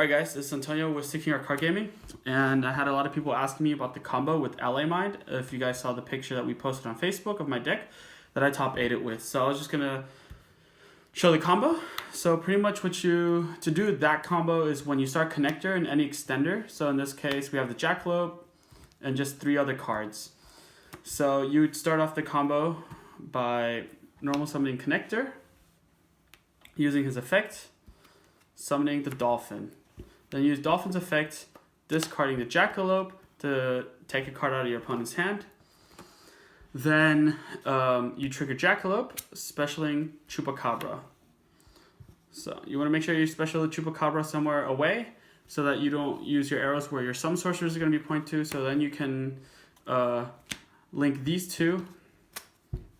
Alright guys, this is Antonio with Sticking Our Card Gaming, and I had a lot of people asking me about the combo with Ally Mind. If you guys saw the picture that we posted on Facebook of my deck that I top 8 it with. So I was just going to show the combo. So pretty much to do that combo is when you start connector and any extender. So in this case we have the Jackalope and just 3 other cards. So you would start off the combo by normal summoning connector, using his effect, summoning the Dolphin. Then use Dolphin's effect, discarding the Jackalope to take a card out of your opponent's hand. Then you trigger Jackalope, specialing Chupacabra. So you want to make sure you special the Chupacabra somewhere away so that you don't use your arrows where your summon sorcerers are going to be pointed to. So then you can link these two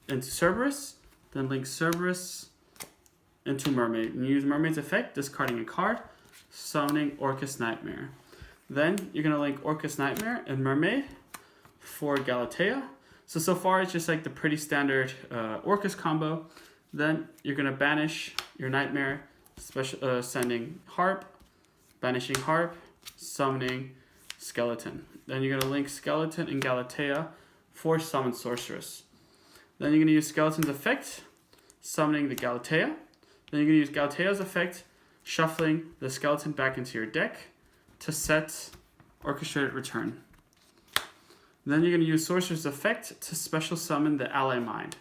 into Cerberus, then link Cerberus into Mermaid. And use Mermaid's effect, discarding a card, summoning Orcust Nightmare. Then you're going to link Orcust Nightmare and Mermaid for Galatea. So far it's just like the pretty standard Orcust combo. Then you're going to banish your Nightmare, sending Harp, banishing Harp, summoning Skeleton. Then you're going to link Skeleton and Galatea for Summon Sorceress. Then you're going to use Skeleton's effect, summoning the Galatea. Then you're going to use Galatea's effect, shuffling the Skeleton back into your deck to set Orchestrated Return. Then you're going to use Sorcerer's effect to special summon the Ally Mind.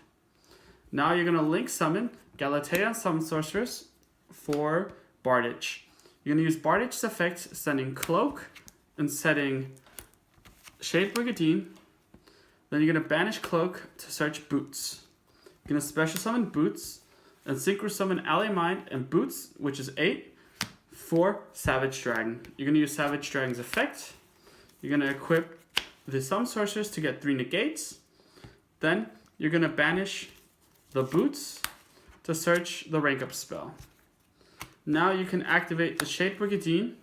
Now you're going to link summon Galatea and Summon Sorceress for Bardich. You're going to use Bardich's effect, sending Cloak and setting Shade Brigandine. Then you're going to banish Cloak to search Boots. You're going to special summon Boots and synchro summon Ally Mind and Boots, which is 8, for Savage Dragon. You're going to use Savage Dragon's effect. You're going to equip the Summon Sorceress to get 3 negates. Then you're going to banish the Boots to search the rank up spell. Now you can activate the Shade Brigandine,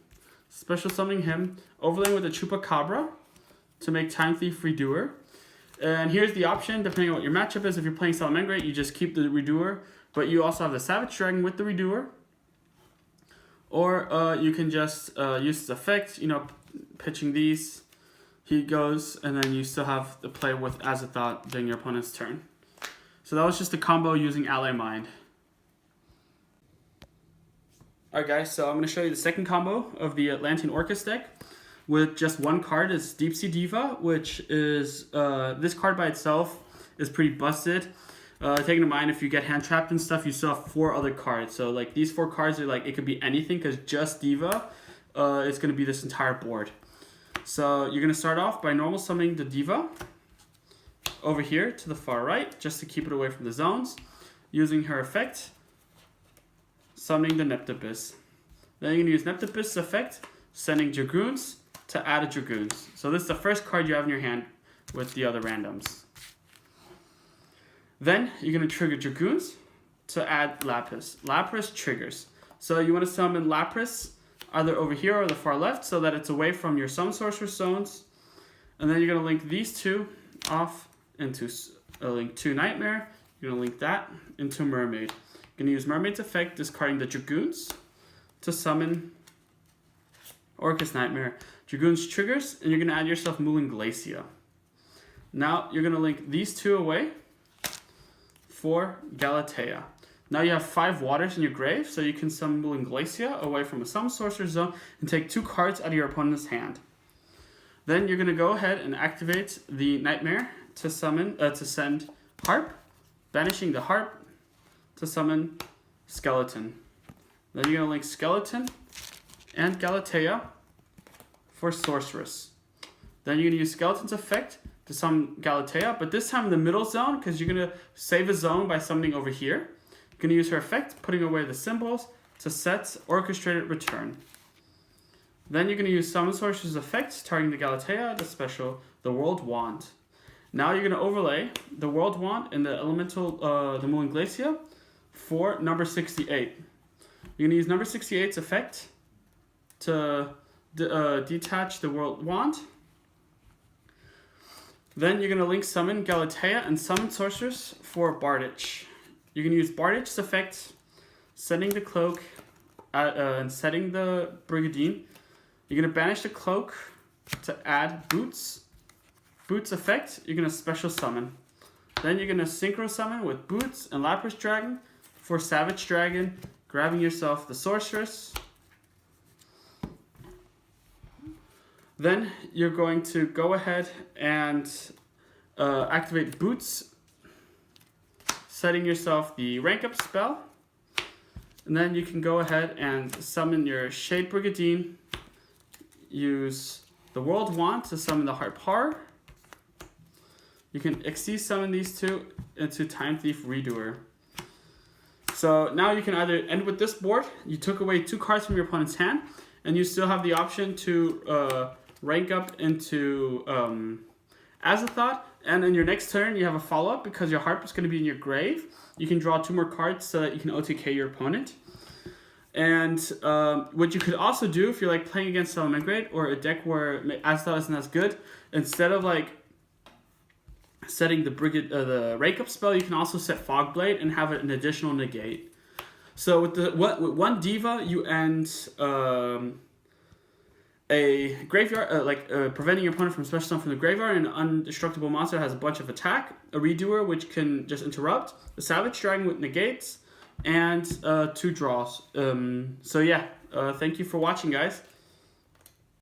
special summoning him, overlaying with the Chupacabra to make Time Thief Redoer. And here's the option, depending on what your matchup is. If you're playing Salamangreat, you just keep the Redoer, but you also have the Savage Dragon with the Redoer. Or you can just use his effect, pitching these. He goes, and then you still have to play with Azathoth during your opponent's turn. So that was just a combo using Ally Mind. Alright guys, so I'm going to show you the second combo of the Atlantean Orcust deck. With just one card is Deep Sea Diva, which is, this card by itself is pretty busted. Taking in mind if you get hand trapped and stuff, you still have 4 other cards. So like these 4 cards are like, it could be anything because just Diva is going to be this entire board. So you're going to start off by normal summoning the Diva over here to the far right, just to keep it away from the zones. Using her effect, summoning the Neptopus. Then you're going to use Neptopus' effect, sending Dragoons to add a Dragoons. So this is the first card you have in your hand with the other randoms. Then you're going to trigger Dragoons to add Lapras. Lapras triggers. So you want to summon Lapras either over here or the far left so that it's away from your Summon Sorceress zones. And then you're going to link these 2 off into link 2 Nightmare. You're going to link that into Mermaid. You're going to use Mermaid's effect, discarding the Dragoons to summon Orcust Nightmare. Dragoons triggers, and you're going to add yourself Moulin Glacia. Now you're going to link these 2 away for Galatea. Now you have 5 waters in your grave, so you can summon Moulin Glacia away from a Summon Sorcerer zone and take 2 cards out of your opponent's hand. Then you're going to go ahead and activate the Nightmare to send Harp, banishing the Harp to summon Skeleton. Then you're going to link Skeleton and Galatea for Sorceress. Then you're going to use Skeleton's effect to summon Galatea, but this time in the middle zone, because you're going to save a zone by summoning over here. You're going to use her effect, putting away the symbols, to set Orchestrated Return. Then you're going to use Summon Sorcerer's effect, targeting the Galatea, to special the World Wand. Now you're going to overlay the World Wand and the Elemental, the Moulin Glacia for number 68. You're going to use number 68's effect to detach the World Wand. Then you're going to link summon Galatea and Summon Sorceress for Bardich. You're going to use Bardich's effect, sending the Cloak and setting the Brigadine. You're going to banish the cloak to add Boots. Boots effect, you're going to special summon. Then you're going to synchro summon with Boots and Lapras Dragon for Savage Dragon, grabbing yourself the Sorceress. Then you're going to go ahead and activate Boots, setting yourself the rank up spell. And then you can go ahead and summon your Shade Brigadine. Use the World Wand to summon the Harpar. You can Xyz summon these two into Time Thief Redoer. So now you can either end with this board. You took away 2 cards from your opponent's hand, and you still have the option to rank up into Azathoth. And in your next turn, you have a follow-up because your Harp is going to be in your grave. You can draw 2 more cards so that you can OTK your opponent. And what you could also do if you're like playing against Salamangreat or a deck where Azathoth isn't as good, instead of like setting the rank up spell, you can also set Fogblade and have an additional negate. So with one Diva, you end a graveyard, preventing your opponent from special summon from the graveyard. And an undestructible monster has a bunch of attack. A Redoer, which can just interrupt. The Savage Dragon with negates, and 2 draws. So yeah, thank you for watching, guys.